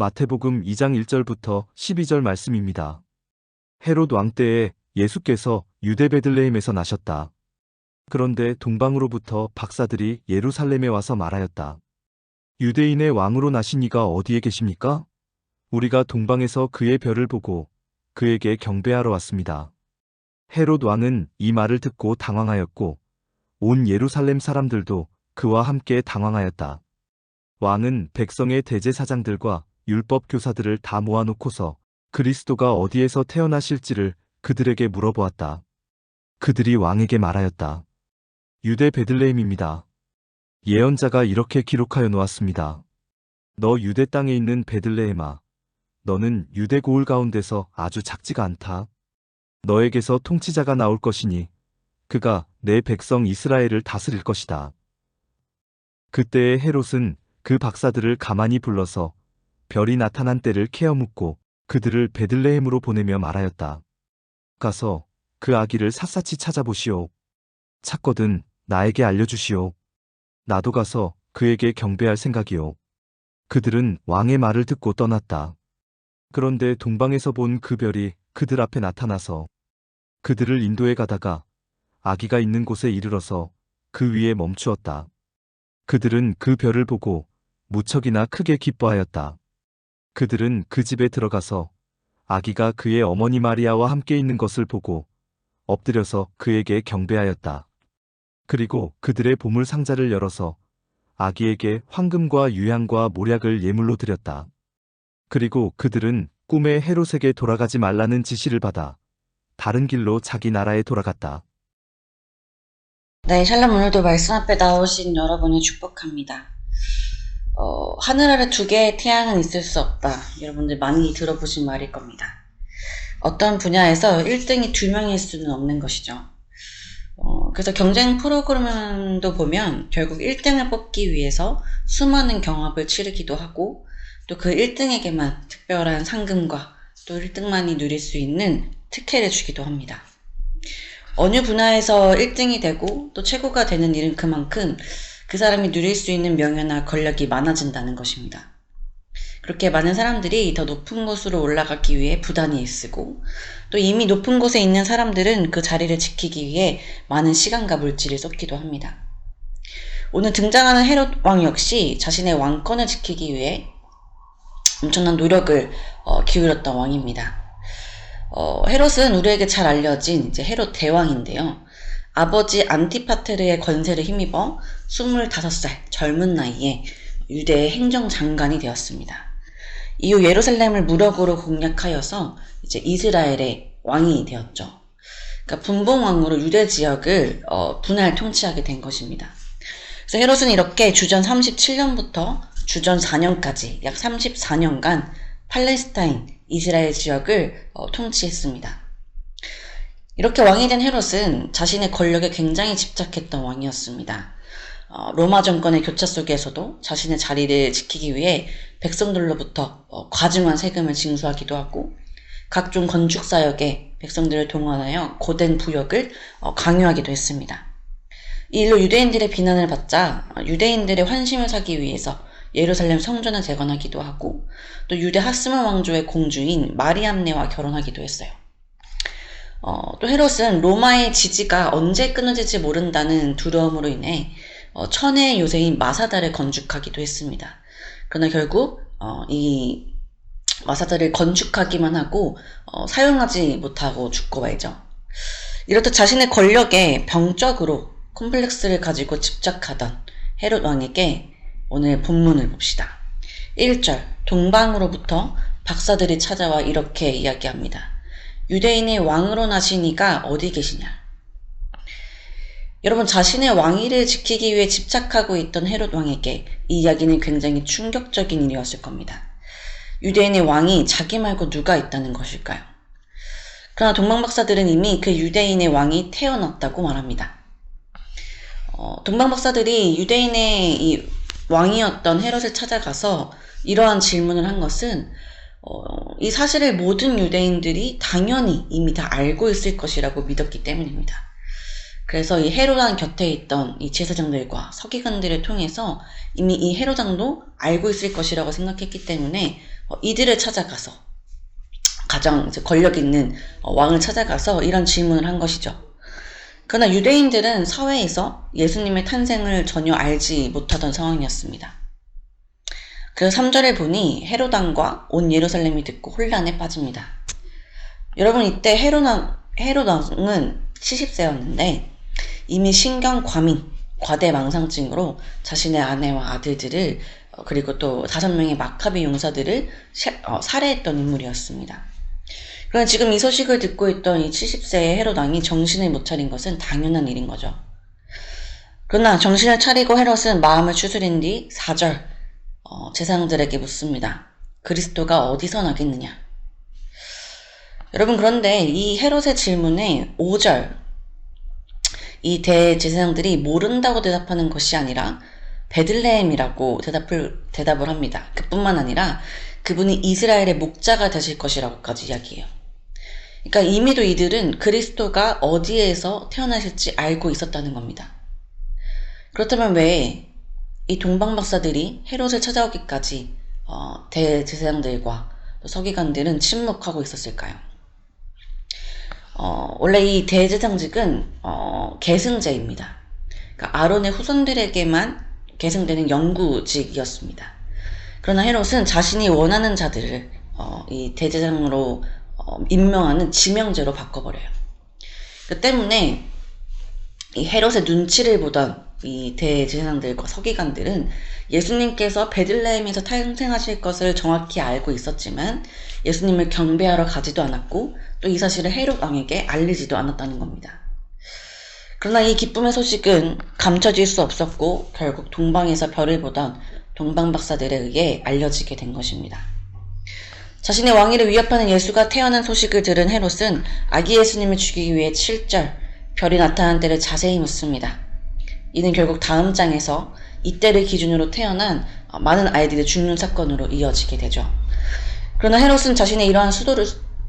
마태복음 2장 1절부터 12절 말씀입니다. 헤롯 왕 때에 예수께서 유대 베들레헴에서 나셨다. 그런데 동방으로부터 박사들이 예루살렘에 와서 말하였다. 유대인의 왕으로 나신 이가 어디에 계십니까? 우리가 동방에서 그의 별을 보고 그에게 경배하러 왔습니다. 헤롯 왕은 이 말을 듣고 당황하였고 온 예루살렘 사람들도 그와 함께 당황하였다. 왕은 백성의 대제사장들과 율법 교사들을 다 모아놓고서 그리스도가 어디에서 태어나실지를 그들에게 물어보았다. 그들이 왕에게 말하였다. 유대 베들레헴입니다. 예언자가 이렇게 기록하여 놓았습니다. 너 유대 땅에 있는 베들레헴아, 너는 유대 고을 가운데서 아주 작지가 않다. 너에게서 통치자가 나올 것이니 그가 내 백성 이스라엘을 다스릴 것이다. 그때에 헤롯은 그 박사들을 가만히 불러서 별이 나타난 때를 캐어 묻고 그들을 베들레헴으로 보내며 말하였다. 가서 그 아기를 샅샅이 찾아보시오. 찾거든 나에게 알려주시오. 나도 가서 그에게 경배할 생각이오. 그들은 왕의 말을 듣고 떠났다. 그런데 동방에서 본 그 별이 그들 앞에 나타나서 그들을 인도해 가다가 아기가 있는 곳에 이르러서 그 위에 멈추었다. 그들은 그 별을 보고 무척이나 크게 기뻐하였다. 그들은 그 집에 들어가서 아기가 그의 어머니 마리아와 함께 있는 것을 보고 엎드려서 그에게 경배하였다. 그리고 그들의 보물 상자를 열어서 아기에게 황금과 유향과 몰약을 예물로 드렸다. 그리고 그들은 꿈에 헤롯에게 돌아가지 말라는 지시를 받아 다른 길로 자기 나라에 돌아갔다. 네, 샬롬. 오늘도 말씀 앞에 나오신 여러분을 축복합니다. 하늘 아래 두 개의 태양은 있을 수 없다. 여러분들 많이 들어보신 말일 겁니다. 어떤 분야에서 1등이 2명일 수는 없는 것이죠. 그래서 경쟁 프로그램도 보면 결국 1등을 뽑기 위해서 수많은 경합을 치르기도 하고 또 그 1등에게만 특별한 상금과 또 1등만이 누릴 수 있는 특혜를 주기도 합니다. 어느 분야에서 1등이 되고 또 최고가 되는 일은 그만큼 그 사람이 누릴 수 있는 명예나 권력이 많아진다는 것입니다. 그렇게 많은 사람들이 더 높은 곳으로 올라가기 위해 부단히 애쓰고 또 이미 높은 곳에 있는 사람들은 그 자리를 지키기 위해 많은 시간과 물질을 쏟기도 합니다. 오늘 등장하는 헤롯 왕 역시 자신의 왕권을 지키기 위해 엄청난 노력을 기울였던 왕입니다. 헤롯은 우리에게 잘 알려진 이제 헤롯 대왕인데요. 아버지 안티파테르의 권세를 힘입어 25살 젊은 나이에 유대의 행정장관이 되었습니다. 이후 예루살렘을 무력으로 공략하여서 이제 이스라엘의 왕이 되었죠. 그러니까 분봉왕으로 유대 지역을 분할 통치하게 된 것입니다. 그래서 헤롯은 이렇게 주전 37년부터 주전 4년까지 약 34년간 팔레스타인, 이스라엘 지역을 통치했습니다. 이렇게 왕이 된 헤롯은 자신의 권력에 굉장히 집착했던 왕이었습니다. 로마 정권의 교차 속에서도 자신의 자리를 지키기 위해 백성들로부터 과중한 세금을 징수하기도 하고 각종 건축사역에 백성들을 동원하여 고된 부역을 강요하기도 했습니다. 이 일로 유대인들의 비난을 받자 유대인들의 환심을 사기 위해서 예루살렘 성전을 재건하기도 하고 또 유대 하스몬 왕조의 공주인 마리암네와 결혼하기도 했어요. 또 헤롯은 로마의 지지가 언제 끊어질지 모른다는 두려움으로 인해 천혜의 요새인 마사다를 건축하기도 했습니다. 그러나 결국 이 마사다를 건축하기만 하고 사용하지 못하고 죽고 말죠. 이렇듯 자신의 권력에 병적으로 콤플렉스를 가지고 집착하던 헤롯 왕에게 오늘 본문을 봅시다. 1절 동방으로부터 박사들이 찾아와 이렇게 이야기합니다. 유대인의 왕으로 나신 이가 어디 계시냐? 여러분, 자신의 왕위를 지키기 위해 집착하고 있던 헤롯 왕에게 이 이야기는 굉장히 충격적인 일이었을 겁니다. 유대인의 왕이 자기 말고 누가 있다는 것일까요? 그러나 동방박사들은 이미 그 유대인의 왕이 태어났다고 말합니다. 동방박사들이 유대인의 이 왕이었던 헤롯을 찾아가서 이러한 질문을 한 것은 이 사실을 모든 유대인들이 당연히 이미 다 알고 있을 것이라고 믿었기 때문입니다. 그래서 이 헤롯 왕 곁에 있던 이 제사장들과 서기관들을 통해서 이미 이 헤롯 왕도 알고 있을 것이라고 생각했기 때문에 이들을 찾아가서 가장 이제 권력 있는 왕을 찾아가서 이런 질문을 한 것이죠. 그러나 유대인들은 사회에서 예수님의 탄생을 전혀 알지 못하던 상황이었습니다. 그 3절에 보니 헤롯 왕과 온 예루살렘이 듣고 혼란에 빠집니다. 여러분, 이때 헤롯 왕은 70세였는데 이미 신경 과민, 과대망상증으로 자신의 아내와 아들들을 그리고 또 5명의 마카비 용사들을 살해했던 인물이었습니다. 그러나 지금 이 소식을 듣고 있던 이 70세의 헤롯 왕이 정신을 못 차린 것은 당연한 일인 거죠. 그러나 정신을 차리고 헤롯은 마음을 추스린 뒤 4절 제사장들에게 묻습니다. 그리스도가 어디서 나겠느냐? 여러분, 그런데 이 헤롯의 질문에 5절 이 대제사장들이 모른다고 대답하는 것이 아니라 베들레헴이라고 대답을 합니다. 그뿐만 아니라 그분이 이스라엘의 목자가 되실 것이라고까지 이야기해요. 그러니까 이미도 이들은 그리스도가 어디에서 태어나실지 알고 있었다는 겁니다. 그렇다면 왜 이 동방박사들이 헤롯을 찾아오기까지 대제사장들과 서기관들은 침묵하고 있었을까요? 원래 이 대제사장직은 계승제입니다. 그러니까 아론의 후손들에게만 계승되는 영구직이었습니다. 그러나 헤롯은 자신이 원하는 자들을 이 대제사장으로 임명하는 지명제로 바꿔버려요. 그 때문에 이 헤롯의 눈치를 보던 이 대제사장들과 서기관들은 예수님께서 베들레헴에서 탄생하실 것을 정확히 알고 있었지만 예수님을 경배하러 가지도 않았고 또 이 사실을 헤롯 왕에게 알리지도 않았다는 겁니다. 그러나 이 기쁨의 소식은 감춰질 수 없었고 결국 동방에서 별을 보던 동방박사들에 의해 알려지게 된 것입니다. 자신의 왕위를 위협하는 예수가 태어난 소식을 들은 헤롯은 아기 예수님을 죽이기 위해 7절 별이 나타난 때를 자세히 묻습니다. 이는 결국 다음 장에서 이때를 기준으로 태어난 많은 아이들이 죽는 사건으로 이어지게 되죠. 그러나 헤롯은 자신의 이러한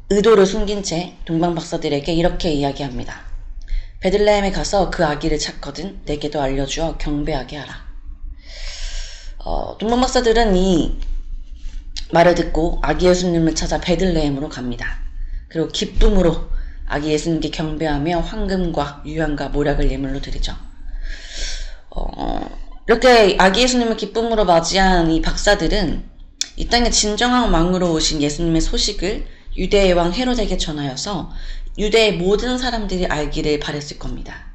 의도를 숨긴 채 동방박사들에게 이렇게 이야기합니다. 베들레헴에 가서 그 아기를 찾거든 내게도 알려주어 경배하게 하라. 동방박사들은 이 말을 듣고 아기 예수님을 찾아 베들레헴으로 갑니다. 그리고 기쁨으로 아기 예수님께 경배하며 황금과 유향과 모략을 예물로 드리죠. 이렇게 아기 예수님을 기쁨으로 맞이한 이 박사들은 이 땅에 진정한 왕으로 오신 예수님의 소식을 유대의 왕 헤롯에게 전하여서 유대의 모든 사람들이 알기를 바랬을 겁니다.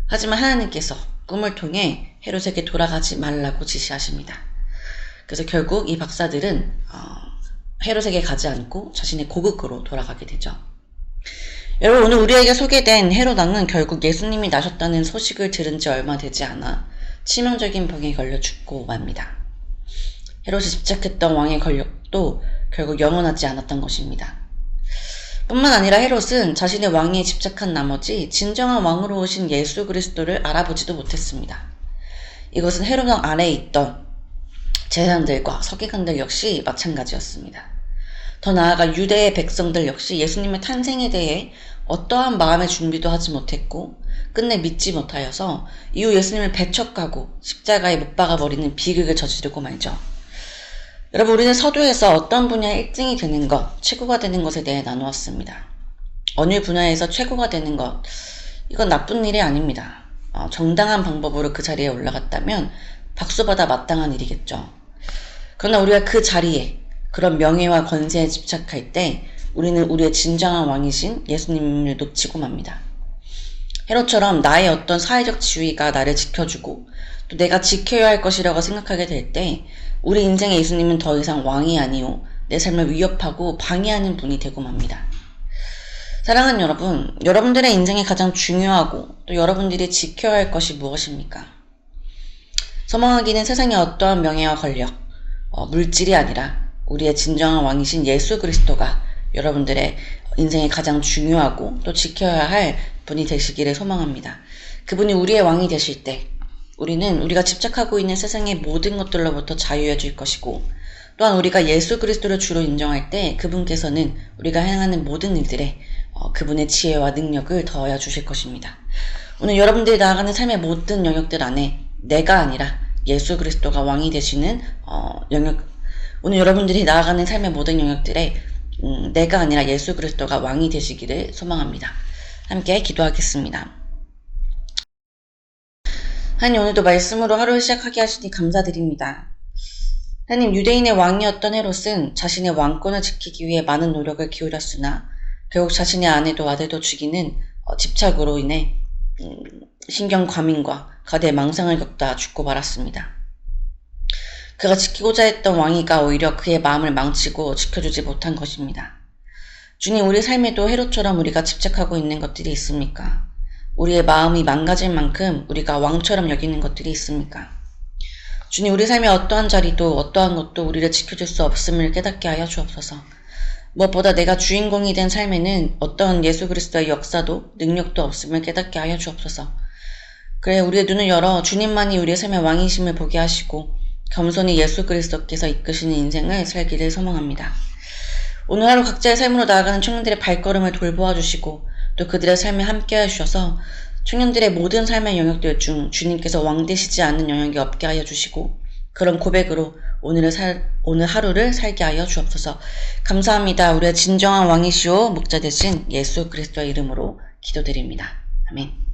하지만 하나님께서 꿈을 통해 헤롯에게 돌아가지 말라고 지시하십니다. 그래서 결국 이 박사들은 헤롯에게 가지 않고 자신의 고국으로 돌아가게 되죠. 여러분, 오늘 우리에게 소개된 헤롯 왕은 결국 예수님이 나셨다는 소식을 들은 지 얼마 되지 않아 치명적인 병에 걸려 죽고 맙니다. 헤롯이 집착했던 왕의 권력도 결국 영원하지 않았던 것입니다. 뿐만 아니라 헤롯은 자신의 왕위에 집착한 나머지 진정한 왕으로 오신 예수 그리스도를 알아보지도 못했습니다. 이것은 헤롯 왕 안에 있던 제사장들과 서기관들 역시 마찬가지였습니다. 더 나아가 유대의 백성들 역시 예수님의 탄생에 대해 어떠한 마음의 준비도 하지 못했고 끝내 믿지 못하여서 이후 예수님을 배척하고 십자가에 못 박아버리는 비극을 저지르고 말죠. 여러분, 우리는 서두에서 어떤 분야에 1등이 되는 것, 최고가 되는 것에 대해 나누었습니다. 어느 분야에서 최고가 되는 것, 이건 나쁜 일이 아닙니다. 정당한 방법으로 그 자리에 올라갔다면 박수받아 마땅한 일이겠죠. 그러나 우리가 그 자리에 그런 명예와 권세에 집착할 때 우리는 우리의 진정한 왕이신 예수님을 놓치고 맙니다. 헤롯처럼 나의 어떤 사회적 지위가 나를 지켜주고 또 내가 지켜야 할 것이라고 생각하게 될 때 우리 인생의 예수님은 더 이상 왕이 아니요 내 삶을 위협하고 방해하는 분이 되고 맙니다. 사랑하는 여러분, 여러분들의 인생에 가장 중요하고 또 여러분들이 지켜야 할 것이 무엇입니까? 소망하기는 세상의 어떠한 명예와 권력, 물질이 아니라 우리의 진정한 왕이신 예수 그리스도가 여러분들의 인생에 가장 중요하고 또 지켜야 할 분이 되시기를 소망합니다. 그분이 우리의 왕이 되실 때 우리는 우리가 집착하고 있는 세상의 모든 것들로부터 자유해질 것이고 또한 우리가 예수 그리스도를 주로 인정할 때 그분께서는 우리가 행하는 모든 일들에 그분의 지혜와 능력을 더하여 주실 것입니다. 오늘 여러분들이 나아가는 삶의 모든 영역들 안에 내가 아니라 예수 그리스도가 왕이 되시는 영역, 오늘 여러분들이 나아가는 삶의 모든 영역들에 내가 아니라 예수 그리스도가 왕이 되시기를 소망합니다. 함께 기도하겠습니다. 하나님, 오늘도 말씀으로 하루를 시작하게 하시니 감사드립니다. 하나님, 유대인의 왕이었던 헤롯은 자신의 왕권을 지키기 위해 많은 노력을 기울였으나 결국 자신의 아내도 아들도 죽이는 집착으로 인해 신경과민과 거대의 망상을 겪다 죽고 말았습니다. 그가 지키고자 했던 왕위가 오히려 그의 마음을 망치고 지켜주지 못한 것입니다. 주님, 우리 삶에도 헤롯처럼 우리가 집착하고 있는 것들이 있습니까? 우리의 마음이 망가질 만큼 우리가 왕처럼 여기는 것들이 있습니까? 주님, 우리 삶의 어떠한 자리도 어떠한 것도 우리를 지켜줄 수 없음을 깨닫게 하여 주옵소서. 무엇보다 내가 주인공이 된 삶에는 어떠한 예수 그리스도의 역사도 능력도 없음을 깨닫게 하여 주옵소서. 그래, 우리의 눈을 열어 주님만이 우리의 삶의 왕이심을 보게 하시고 겸손히 예수 그리스도께서 이끄시는 인생을 살기를 소망합니다. 오늘 하루 각자의 삶으로 나아가는 청년들의 발걸음을 돌보아 주시고 또 그들의 삶에 함께해 주셔서 청년들의 모든 삶의 영역들 중 주님께서 왕 되시지 않는 영역이 없게 하여 주시고 그런 고백으로 오늘 하루를 살게 하여 주옵소서. 감사합니다. 우리의 진정한 왕이시오 목자 되신 예수 그리스도의 이름으로 기도드립니다. 아멘.